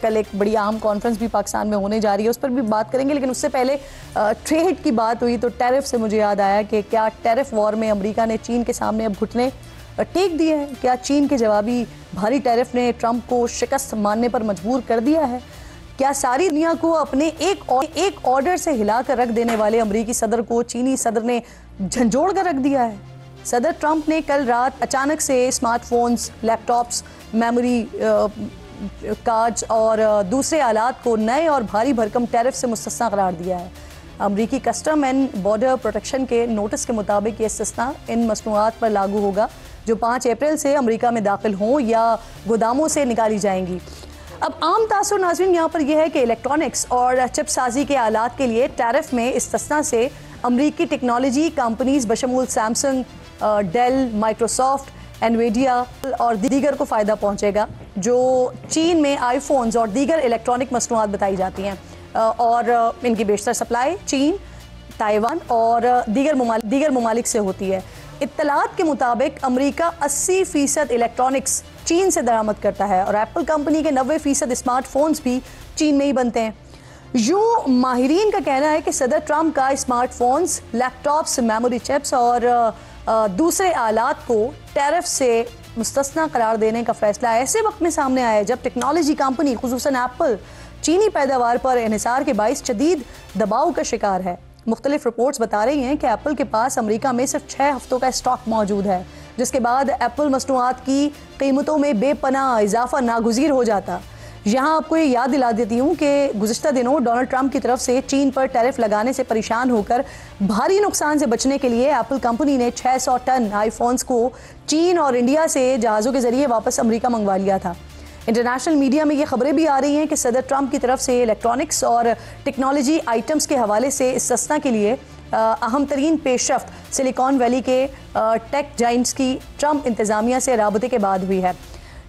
कल एक बड़ी अहम कॉन्फ्रेंस भी पाकिस्तान में होने जा रही है, उस पर भी बात करेंगे। लेकिन उससे पहले ट्रेड की बात हुई तो टैरिफ से मुझे याद आया कि क्या टैरिफ वॉर में अमेरिका ने चीन के सामने अब घुटने टेक दिए हैं? क्या चीन के जवाबी भारी टैरिफ ने ट्रंप को शिकस्त मानने पर मजबूर कर दिया है? क्या सारी दुनिया को अपने एक ऑर्डर से हिलाकर रख देने वाले अमेरिकी सदर को चीनी सदर ने झंझोड़ कर रख दिया है? सदर ट्रंप ने कल रात अचानक से स्मार्टफोन्स, लैपटॉप्स, मेमोरी कार्ड्स और दूसरे आलात को नए और भारी भरकम टैरिफ से मुस्तस्ना करार दिया है। अमरीकी कस्टम एंड बॉर्डर प्रोटेक्शन के नोटिस के मुताबिक ये इस्तिस्ना इन मसनूआत पर लागू होगा जो 5 अप्रैल से अमरीका में दाखिल हों या गोदामों से निकाली जाएंगी। अब आम तासुर नाज़रीन यहाँ पर यह है कि इलेक्ट्रॉनिक्स और चिप साजी के आलात के लिए टैरिफ में इस्तिस्ना से अमरीकी टेक्नोलॉजी कंपनीज बशमूल सैमसंग, डेल, माइक्रोसॉफ्ट, एनवीडिया और दीगर को फ़ायदा पहुँचेगा जो चीन में आईफोन्स और दीगर इलेक्ट्रॉनिक मसनूआत बताई जाती हैं और इनकी बेशतर सप्लाई चीन, ताइवान और दीगर ममालिक से होती है। इत्तलात के मुताबिक अमेरिका 80% इलेक्ट्रॉनिक्स चीन से दरामद करता है और एप्पल कंपनी के 90% स्मार्टफोन्स भी चीन में ही बनते हैं। यूँ माहिरीन का कहना है कि सदर ट्रंप का स्मार्टफोन्स, लैपटॉप्स, मेमोरी चिप्स और दूसरे आलात को टैरिफ से मुस्तस्ना करार देने का फैसला ऐसे वक्त में सामने आया है जब टेक्नोलॉजी कंपनी खुसूसन एप्पल चीनी पैदावार पर इन्हिसार के बाइस शदीद दबाव का शिकार है। मुख्तलिफ रिपोर्ट्स बता रही हैं कि एप्पल के पास अमेरिका में सिर्फ 6 हफ्तों का स्टॉक मौजूद है, जिसके बाद एप्पल मसनूआत की कीमतों में बेपनाह इजाफा नागुज़ीर हो जाता। यहाँ आपको ये याद दिला देती हूँ कि गुज़िश्ता दिनों डोनाल्ड ट्रंप की तरफ से चीन पर टैरिफ लगाने से परेशान होकर भारी नुकसान से बचने के लिए एप्पल कंपनी ने 600 टन आईफोन्स को चीन और इंडिया से जहाज़ों के जरिए वापस अमेरिका मंगवा लिया था। इंटरनेशनल मीडिया में ये खबरें भी आ रही हैं कि सदर ट्रंप की तरफ से इलेक्ट्रॉनिक्स और टेक्नोलॉजी आइटम्स के हवाले से इस्तिस्ना के लिए अहम तरीन पेशरफ्त सिलिकॉन वैली के टेक जाइंट्स की ट्रंप इंतज़ामिया से राबते के बाद हुई है।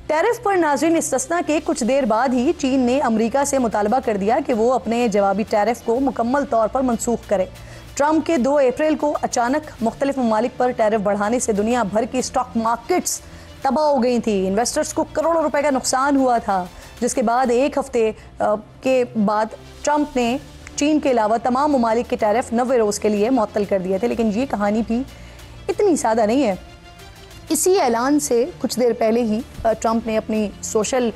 टैरिफ पर नाज़रीन इस्तिस्ना के कुछ देर बाद ही चीन ने अमेरिका से मुतालबा कर दिया कि वो अपने जवाबी टैरिफ को मुकम्मल तौर पर मनसूख करे। ट्रंप के 2 अप्रैल को अचानक मुख्तलिफ ममालिक पर टैरिफ बढ़ाने से दुनिया भर की स्टॉक मार्केट्स तबाह हो गई थी। इन्वेस्टर्स को करोड़ों रुपए का नुकसान हुआ था, जिसके बाद एक हफ्ते के बाद ट्रंप ने चीन के अलावा तमाम ममालिक के टैरिफ 90 रोज़ के लिए मुअत्तल कर दिए थे। लेकिन ये कहानी भी इतनी सादा नहीं है। इसी ऐलान से कुछ देर पहले ही ट्रंप ने अपनी सोशल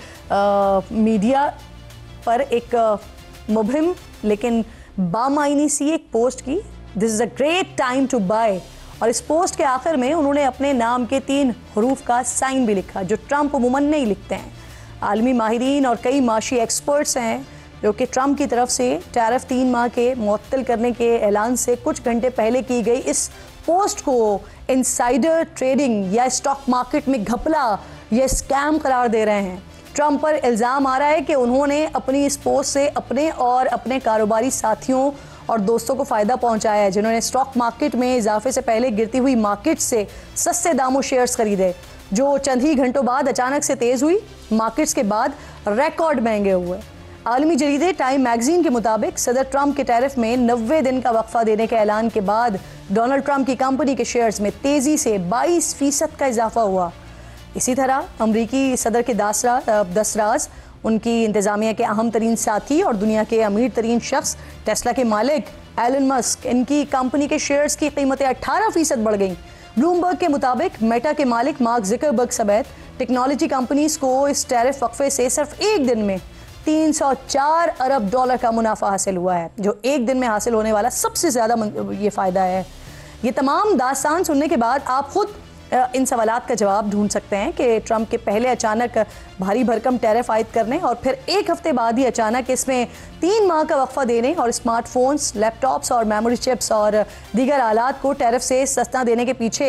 मीडिया पर एक मुबहिम लेकिन बामायनी सी एक पोस्ट की, this is a great time to buy, और इस पोस्ट के आखिर में उन्होंने अपने नाम के 3 हरूफ का साइन भी लिखा जो ट्रंप उमूमन नहीं लिखते हैं। आलमी माहिरीन और कई माशी एक्सपर्ट्स हैं जो कि ट्रंप की तरफ से टैरिफ 3 माह के मुअत्तल करने के ऐलान से कुछ घंटे पहले की गई इस पोस्ट को इनसाइडर ट्रेडिंग या स्टॉक मार्केट में घपला या स्कैम करार दे रहे हैं। ट्रंप पर इल्ज़ाम आ रहा है कि उन्होंने अपनी इस पोस्ट से अपने और अपने कारोबारी साथियों और दोस्तों को फ़ायदा पहुंचाया है जिन्होंने स्टॉक मार्केट में इजाफे से पहले गिरती हुई मार्केट से सस्ते दामों शेयर्स खरीदे जो चंद ही घंटों बाद अचानक से तेज़ हुई मार्केट्स के बाद रिकॉर्ड महंगे हुए। आलमी जरीदे टाइम मैगजीन के मुताबिक सदर ट्रंप के टैरिफ में 90 दिन का वक्फा देने के ऐलान के बाद डोनाल्ड ट्रंप की कंपनी के शेयर्स में तेज़ी से 22% का इजाफा हुआ। इसी तरह अमरीकी सदर के दसराज, उनकी इंतज़ामिया के अहम तरीन साथी और दुनिया के अमीर तरीन शख्स टेस्ला के मालिक एलन मस्क, इनकी कंपनी के शेयर्स की कीमतें 18% बढ़ गईं। ब्लूमबर्ग के मुताबिक मेटा के मालिक मार्क ज़ुकरबर्ग समेत टेक्नोलॉजी कंपनीज़ को इस टैरिफ वक्फे से सिर्फ एक दिन में $304 अरब का मुनाफा हासिल हुआ है, जो एक दिन में हासिल होने वाला सबसे ज़्यादा ये फ़ायदा है। ये तमाम दास्तान सुनने के बाद आप खुद इन सवालात का जवाब ढूंढ सकते हैं कि ट्रंप के पहले अचानक भारी भरकम टैरिफ आयद करने और फिर एक हफ्ते बाद ही अचानक इसमें 3 माह का वक्फा देने और स्मार्टफोन्स, लैपटॉप्स और मेमोरी चिप्स और दीगर आलात को टैरिफ से सस्ता देने के पीछे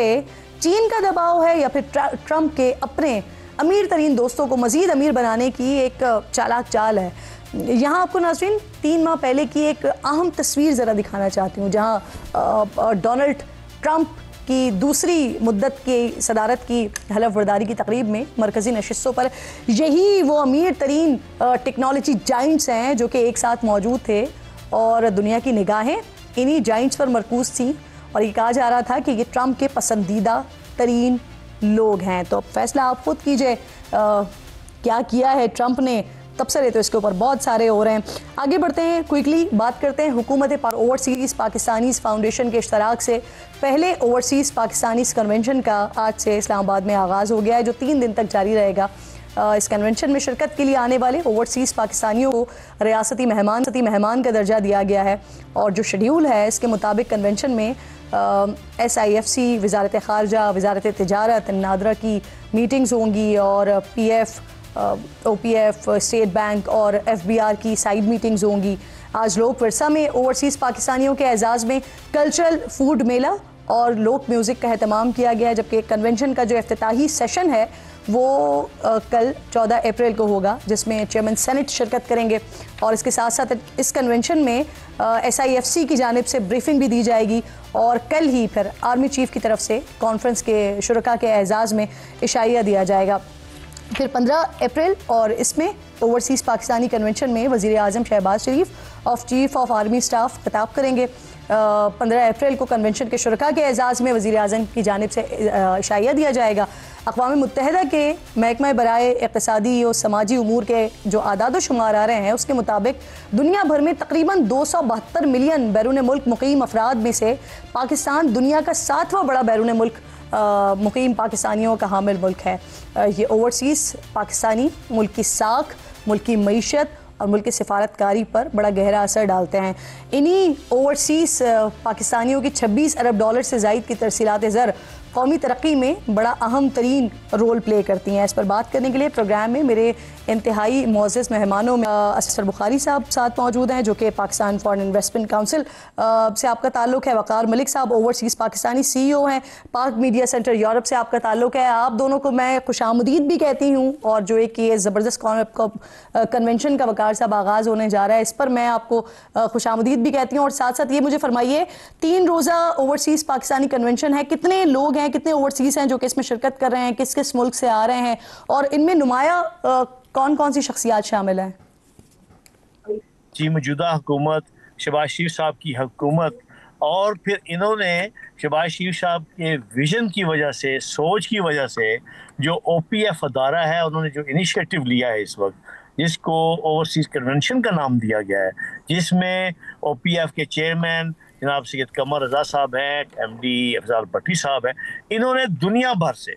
चीन का दबाव है या फिर ट्रंप के अपने अमीर तरीन दोस्तों को मज़ीद अमीर बनाने की एक चालाक चाल है। यहाँ आपको नाज़रीन 3 माह पहले की एक अहम तस्वीर ज़रा दिखाना चाहती हूँ जहाँ डोनाल्ड ट्रंप की दूसरी मुद्दत की सदारत की हलफ बर्दारी की तकरीब में मरकज़ी नशिस्तों पर यही वो अमीर तरीन टेक्नोलॉजी जाइंट्स हैं जो कि एक साथ मौजूद थे और दुनिया की निगाहें इन्हीं जाइंट्स पर मरकूज़ थी और ये कहा जा रहा था कि ये ट्रंप के पसंदीदा तरीन लोग हैं। तो अब फैसला आप खुद कीजिए क्या किया है ट्रंप ने तबसरे तो इसके ऊपर बहुत सारे हो रहे हैं। आगे बढ़ते हैं, क्विकली बात करते हैं हुकूमत ओवरसीज़ पाकिस्तानीज़ फाउंडेशन के इश्तराक से पहले ओवरसीज़ पाकिस्तानीज़ कन्वेंशन का आज से इस्लामाबाद में आगाज़ हो गया है, जो 3 दिन तक जारी रहेगा। इस कन्वेंशन में शिरकत के लिए आने वाले ओवरसीज़ पाकिस्तानियों को रियासती मेहमान का दर्जा दिया गया है, और जो शेड्यूल है इसके मुताबिक कन्वेंशन में SIFC, वजारत ख़ारजा, वजारत तिजारत, नादरा की मीटिंग्स होंगी, और PF, OPF, स्टेट बैंक और FBR की साइड मीटिंग्स होंगी। आज लोक विरसा में ओवरसीज़ पाकिस्तानियों के एजाज़ में कल्चरल फूड मेला और लोक म्यूज़िक का एहतमाम किया गया है, जबकि कन्वेंशन का जो इफ्तिताही सेशन है वो कल 14 अप्रैल को होगा, जिसमें चेयरमैन सेनेट शिरकत करेंगे। और इसके साथ साथ इस कन्वेंशन में SIFC की जानिब से ब्रीफिंग भी दी जाएगी, और कल ही फिर आर्मी चीफ की तरफ से कॉन्फ्रेंस के शुरका के एजाज़ में इशाइया दिया जाएगा। फिर 15 अप्रैल और इसमें ओवरसीज़ पाकिस्तानी कन्वेंशन में वज़ीर आज़म शहबाज शरीफ चीफ ऑफ आर्मी स्टाफ खिताब करेंगे। 15 अप्रैल को कन्वेंशन के शुरका के एजाज़ में वज़ीर आज़म की जानिब से इशाइया दिया जाएगा। अक़वाम मुत्तहिदा के महकमा बराए इक़्तिसादी और समाजी उमूर के जो आदाद व शुमार आ रहे हैं उसके मुताबिक दुनिया भर में तकरीबन 272 मिलियन बैरून मुल्क मुक़ीम अफराद में से पाकिस्तान दुनिया का 7वां बड़ा बैरून मुल्क मुक़ीम पाकिस्तानियों का हामिल मुल्क है। ये ओवरसीज़ पाकिस्तानी मुल्क की साख, मुल्क की मईशत और मुल्क की सिफारतकारी पर बड़ा गहरा असर डालते हैं। इन्हीं ओवरसीज़ पाकिस्तानियों की 26 अरब डॉलर से ज़ायद की तरसीलात ज़र कौमी तरक्की में बड़ा अहम तरीन रोल प्ले करती हैं। इस पर बात करने के लिए प्रोग्राम में मेरे इंतहाई मोअज़्ज़ज़ मेहमानों में असफर बुखारी साहब साथ मौजूद हैं, जो कि पाकिस्तान फॉरेन इन्वेस्टमेंट काउंसिल से आपका ताल्लुक़ है। वक़ार मलिक साहब ओवरसीज़ पाकिस्तानी CEO हैं। पाक मीडिया सेंटर यूरोप से आपका ताल्लुक़ है। आप दोनों को मैं खुशामदीद भी कहती हूँ, और जो एक ये ज़बरदस्त कन्वेंशन का वक़ार साहब आगाज़ होने जा रहा है, इस पर मैं आपको खुशामदीद भी कहती हूँ। और साथ साथ ये मुझे फरमाइए, 3 रोज़ा ओवरसीज़ पाकिस्तानी कन्वेंशन है, कितने लोग हैं, कितने ओवरसीज़ हैं जो कि इसमें शिरकत कर रहे हैं, किस किस मुल्क से आ रहे हैं, और इनमें नुमाया कौन कौन सी शख्सियात शामिल हैं? जी, मौजूदा हुकूमत, शहबाज शरीफ साहब की हुकूमत, और फिर इन्होंने शहबाज शरीफ साहब के विजन की वजह से, सोच की वजह से, जो OPF अदारा है उन्होंने जो इनिशिएटिव लिया है इस वक्त, जिसको ओवरसीज़ कन्वेंशन का नाम दिया गया है, जिसमें OPF के चेयरमैन जनाब सैयद कमर रजा साहब हैं, MD अफजाल भट्टी साहब हैं। इन्होंने दुनिया भर से,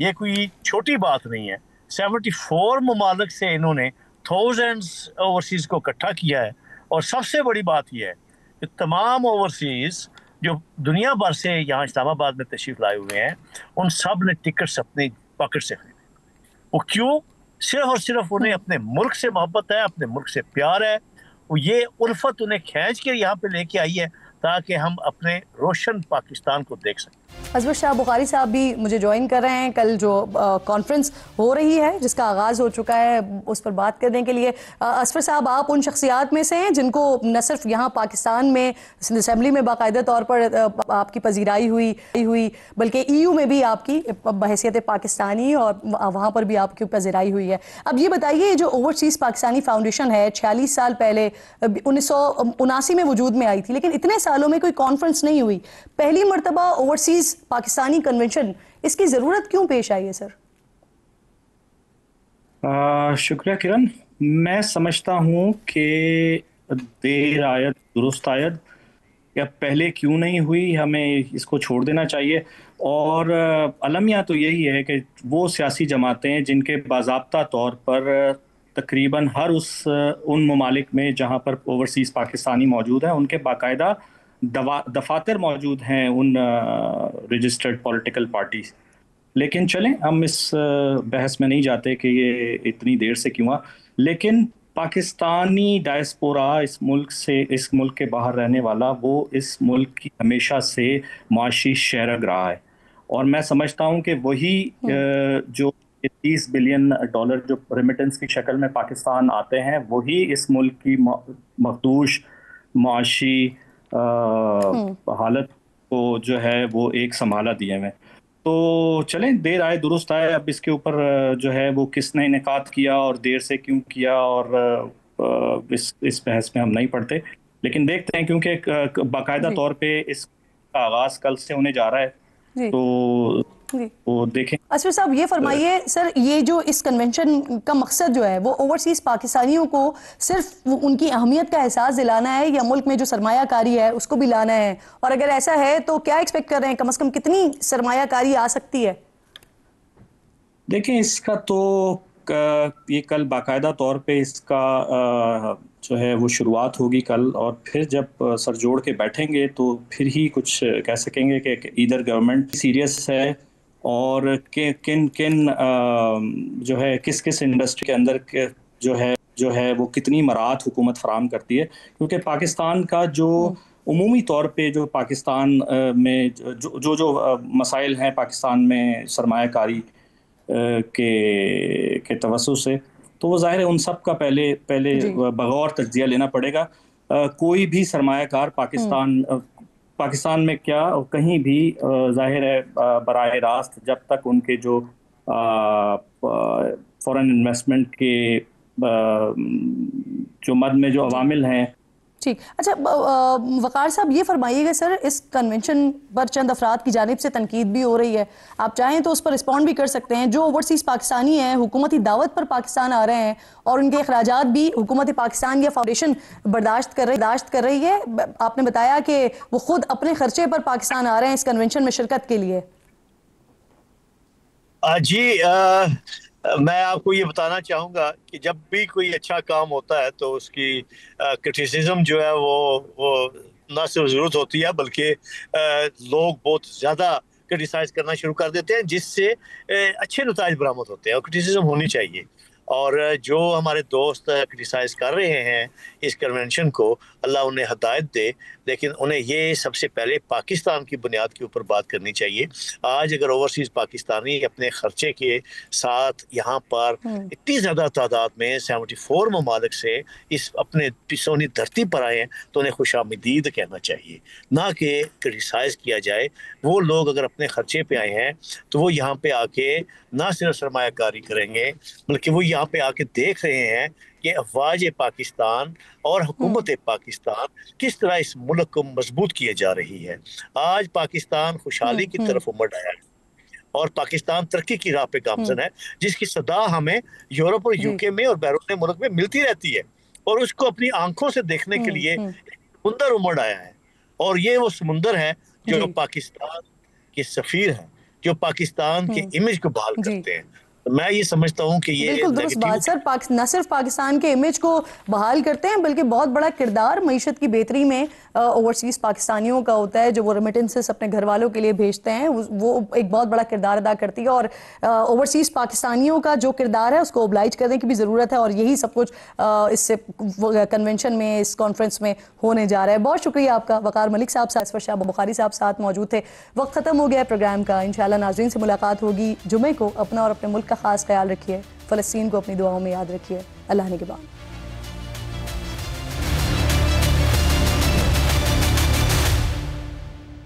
ये कोई छोटी बात नहीं है, 74 ममालिक से इन्होंने थाउजेंड्स ओवरसीज़ को इकट्ठा किया है। और सबसे बड़ी बात यह है कि तमाम ओवरसीज़ जो दुनिया भर से यहाँ इस्लामाबाद में तशरीफ़ लाए हुए हैं, उन सब ने टिकट्स अपनी पॉकेट से खरीदे। वो क्यों? सिर्फ और सिर्फ उन्हें अपने मुल्क से मोहब्बत है, अपने मुल्क से प्यार है। वो ये उल्फत उन्हें खींच के यहाँ पे लेके आई है ताकि हम अपने रोशन पाकिस्तान को देख सकें। असफर शाह बुखारी साहब भी मुझे ज्वाइन कर रहे हैं। कल जो कॉन्फ्रेंस हो रही है, जिसका आगाज़ हो चुका है, उस पर बात करने के लिए असफर साहब, आप उन शख्सियात में से हैं जिनको न सिर्फ यहाँ पाकिस्तान में असम्बली में बाकायदा तौर पर आपकी पजीराई हुई बल्कि EU में भी आपकी बहैसियत पाकिस्तानी और वहाँ पर भी आपकी पजीराई हुई है। अब ये बताइए, जो ओवरसीज़ पाकिस्तानी फाउंडेशन है 46 साल पहले 1979 में वजूद में आई थी, लेकिन इतने सालों में कोई कॉन्फ्रेंस नहीं हुई। पहली मरतबा ओवरसीज़ पाकिस्तानी कन्वेंशन, इसकी ज़रूरत क्यों पेश आई है सर? शुक्रिया किरण। मैं समझता हूँ कि देर आयत दुरुस्त आयत, या पहले क्यों नहीं हुई, हमें इसको छोड़ देना चाहिए। और अलमिया तो यही है कि वो सियासी जमातें जिनके बाज़ाब्ता तौर पर तकरीबन हर उन ममालिक में जहाँ पर ओवरसीज़ पाकिस्तानी मौजूद हैं, उनके बाकायदा दफातर मौजूद हैं उन रजिस्टर्ड पॉलिटिकल पार्टीज। लेकिन चलें, हम इस बहस में नहीं जाते कि ये इतनी देर से क्यों हुआ। लेकिन पाकिस्तानी डायस्पोरा, इस मुल्क के बाहर रहने वाला, वो इस मुल्क की हमेशा से माशी शहरग रहा है। और मैं समझता हूँ कि वही जो 30 बिलियन डॉलर जो रेमिटेंस की शक्ल में पाकिस्तान आते हैं, वही इस मुल्क की मखदूश माशी हालत को जो है वो एक संभाला दिए हुए। तो चलें, देर आए दुरुस्त आए। अब इसके ऊपर जो है वो किसने इनेकाद किया और देर से क्यों किया, और इस बहस में हम नहीं पढ़ते, लेकिन देखते हैं, क्योंकि बाकायदा तौर पे इसका आगाज कल से होने जा रहा है। तो वो देखें। असफर साहब ये फरमाइए सर, ये जो इस कन्वेंशन का मकसद जो है वो ओवरसीज पाकिस्तानियों को सिर्फ उनकी अहमियत का एहसास दिलाना है या मुल्क में जो सरमायाकारी है उसको भी लाना है, और अगर ऐसा है तो क्या एक्सपेक्ट कर रहे हैं, कम से कम कितनी सरमायाकारी आ सकती है? देखें, इसका तो ये कल बाकायदा तौर पे इसका जो है वो शुरुआत होगी कल, और फिर जब सर जोड़ के बैठेंगे तो फिर ही कुछ कह सकेंगे कि इधर गवर्नमेंट सीरियस है और किन किन जो है किस किस इंडस्ट्री के अंदर जो है वो कितनी मराहत हुकूमत फराम करती है। क्योंकि पाकिस्तान का जो उमूमी तौर पे जो पाकिस्तान में जो मसाइल हैं पाकिस्तान में सरमायाकारी के तवज्जो से, तो वो जाहिर है उन सब का पहले बगौर तज्जिया लेना पड़ेगा। कोई भी सरमायाकार पाकिस्तान में क्या कहीं भी जाहिर है बराह रास्त जब तक उनके जो फॉरेन इन्वेस्टमेंट के जो मद में जो अवामिल हैं। ठीक, अच्छा वकार साहब ये फरमाइएगा सर, इस कन्वेंशन पर चंद अफराद की जानिब से तनकीद भी हो रही है, आप चाहें तो उस पर रिस्पॉन्ड भी कर सकते हैं। जो ओवरसीज़ पाकिस्तानी हैं, हुकूमती दावत पर पाकिस्तान आ रहे हैं और उनके अखराजात भी हुकूमत पाकिस्तान या फाउंडेशन बर्दाश्त कर रही है। आपने बताया कि वो खुद अपने खर्चे पर पाकिस्तान आ रहे हैं इस कन्वेंशन में शिरकत के लिए। जी, मैं आपको ये बताना चाहूँगा कि जब भी कोई अच्छा काम होता है तो उसकी क्रिटिसिज्म जो है वो ना सिर्फ ज़रूरत होती है बल्कि लोग बहुत ज़्यादा क्रिटिसाइज करना शुरू कर देते हैं, जिससे अच्छे नताइज बरामद होते हैं, और क्रिटिसिज्म होनी चाहिए। और जो हमारे दोस्त क्रिटिसाइज कर रहे हैं इस कन्वेंशन को, अल्लाह उन्हें हदायत दे, लेकिन उन्हें ये सबसे पहले पाकिस्तान की बुनियाद के ऊपर बात करनी चाहिए। आज अगर ओवरसीज़ पाकिस्तानी अपने खर्चे के साथ यहाँ पर इतनी ज़्यादा तादाद में 74 ममालिक से इस अपने सोनी धरती पर आए हैं तो उन्हें खुशामदीद कहना चाहिए, ना कि क्रिटिसाइज किया जाए। वो लोग अगर अपने खर्चे पे आए हैं तो वो यहाँ पे आके ना सिर्फ सरमायाकारी करेंगे बल्कि वो यहाँ पे आके देख रहे हैं कि अफवाज पाकिस्तान और हुकूमत पाकिस्तान किस तरह इस मुल्क को मजबूत किए जा रही है। आज पाकिस्तान खुशहाली की तरफ उमड़ आया है और पाकिस्तान तरक्की की राह पे गामजन है, जिसकी सदा हमें यूरोप और यूके में और बैरून मुल्क में मिलती रहती है, और उसको अपनी आंखों से देखने के लिए समुंदर उमड़ आया है। और ये वो समुंदर है जो पाकिस्तान के सफीर हैं, जो पाकिस्तान के इमेज को बहाल करते हैं। तो मैं ये समझता हूँ कि ये बिल्कुल दुरुस्त बात सर, न सिर्फ पाकिस्तान के इमेज को बहाल करते हैं बल्कि बहुत बड़ा किरदार मईशत की बेहतरी में ओवरसीज़ पाकिस्तानियों का होता है। जो वो रेमिटेंसेस अपने घर वालों के लिए भेजते हैं वो एक बहुत बड़ा किरदार अदा करती है, और ओवरसीज़ पाकिस्तानियों का जो किरदार है उसको ओबलाइज करने की भी ज़रूरत है, और यही सब कुछ इससे कन्वेंशन में, इस कॉन्फ्रेंस में होने जा रहा है। बहुत शुक्रिया आपका वकार मलिक साहब, असफर शाह बुखारी साहब साथ मौजूद थे। वक्त ख़त्म हो गया प्रोग्राम का, इंशाल्लाह नाज़रीन से मुलाकात होगी जुमे को। अपना और अपने मुल्क का खास ख्याल रखिए, फ़लस्तीन को अपनी दुआओं में याद रखिए। अल्लाह ने के बाद।